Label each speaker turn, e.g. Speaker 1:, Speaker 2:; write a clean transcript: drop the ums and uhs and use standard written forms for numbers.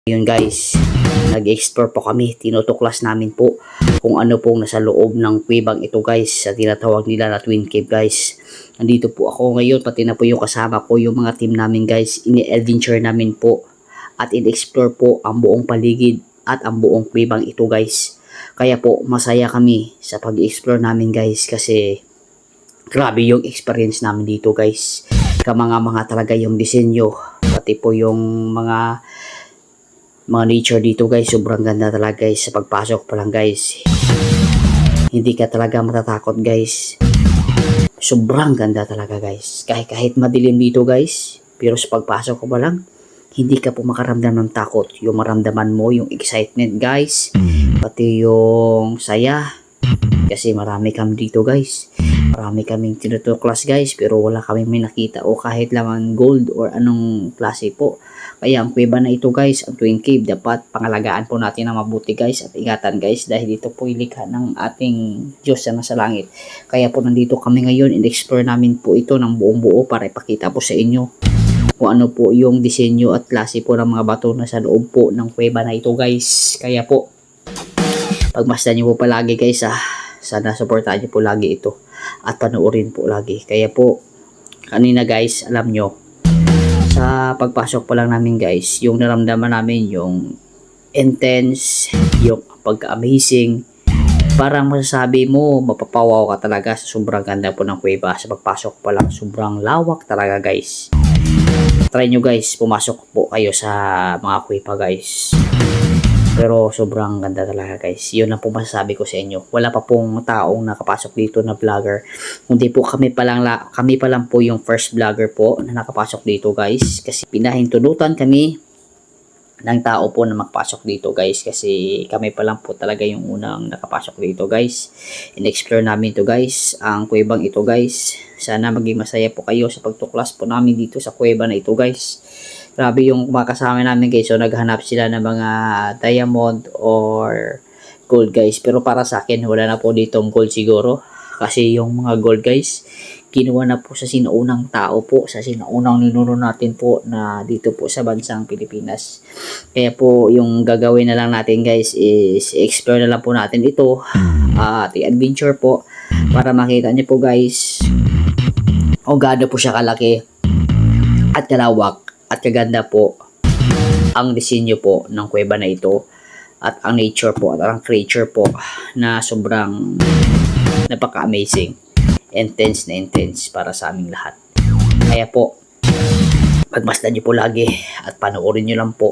Speaker 1: Yun guys, nag-explore po kami, tinutuklas namin po kung ano pong nasa loob ng kuwebang ito guys, sa tinatawag nila na Twin Cave guys. Nandito po ako ngayon, pati na po yung kasama ko, yung mga team namin guys, ini-adventure namin po at in-explore po ang buong paligid at ang buong kuwebang ito guys. Kaya po masaya kami sa pag-explore namin guys, kasi grabe yung experience namin dito guys. Kamanga-manga talaga yung disenyo, pati po yung mga nature dito guys, sobrang ganda talaga guys. Sa pagpasok pa lang guys, hindi ka talaga matatakot guys, sobrang ganda talaga guys. Kahit madilim dito guys, pero sa pagpasok ko pa lang, hindi ka po makaramdam ng takot. Yung maramdaman mo yung excitement guys, pati yung saya, kasi marami kami dito guys, marami kaming tinutuklas guys, pero wala kami may nakita o kahit lang gold or anong klase po. Kaya ang kuweba na ito guys, ang Twin Cave, dapat pangalagaan po natin ng mabuti guys at ingatan guys, dahil dito po ilikha ng ating Diyos na nasa langit. Kaya po nandito kami ngayon, in-explore namin po ito ng buong buo para ipakita po sa inyo kung ano po yung disenyo at klase po ng mga bato na sa loob po ng kuweba na ito guys. Kaya po pagmasdan nyo po palagi guys, sana supportahan nyo po lagi ito at panoorin po lagi. Kaya po kanina guys, alam nyo, sa pagpasok pa lang namin guys, yung naramdaman namin yung intense, yung pagka-amazing, parang masasabi mo mapapawaw ka talaga sa sobrang ganda po ng kuweba. Sa pagpasok pa lang, sobrang lawak talaga guys. Try nyo guys, pumasok po kayo sa mga kuweba guys, pero sobrang ganda talaga guys. Yun lang po masasabi ko sa inyo. Wala pa pong taong nakapasok dito na vlogger, kundi po kami pa lang po yung first vlogger po na nakapasok dito guys, kasi pinahintulutan kami ng tao po na magpasok dito guys, kasi kami pa lang po talaga yung unang nakapasok dito guys. In-explore namin to guys, ang kuwebang ito guys. Sana maging masaya po kayo sa pagtuklas po namin dito sa kuweba na ito guys. Grabe yung makasama namin guys, so naghanap sila ng mga diamond or gold guys, pero para sa akin wala na po ditong gold siguro, kasi yung mga gold guys kinuha na po sa sinaunang tao po, sa sinaunang ninuno natin po na dito po sa bansang Pilipinas. Kaya po yung gagawin na lang natin guys is explore na lang po natin ito at i-adventure po para makita nyo po guys o gaano po siya kalaki at kalawak at kaganda po ang disenyo po ng kuweba na ito, at ang nature po at ang creature po na sobrang napaka-amazing, intense na intense para sa aming lahat. Kaya po pagmasdan nyo po lagi at panoorin nyo lang po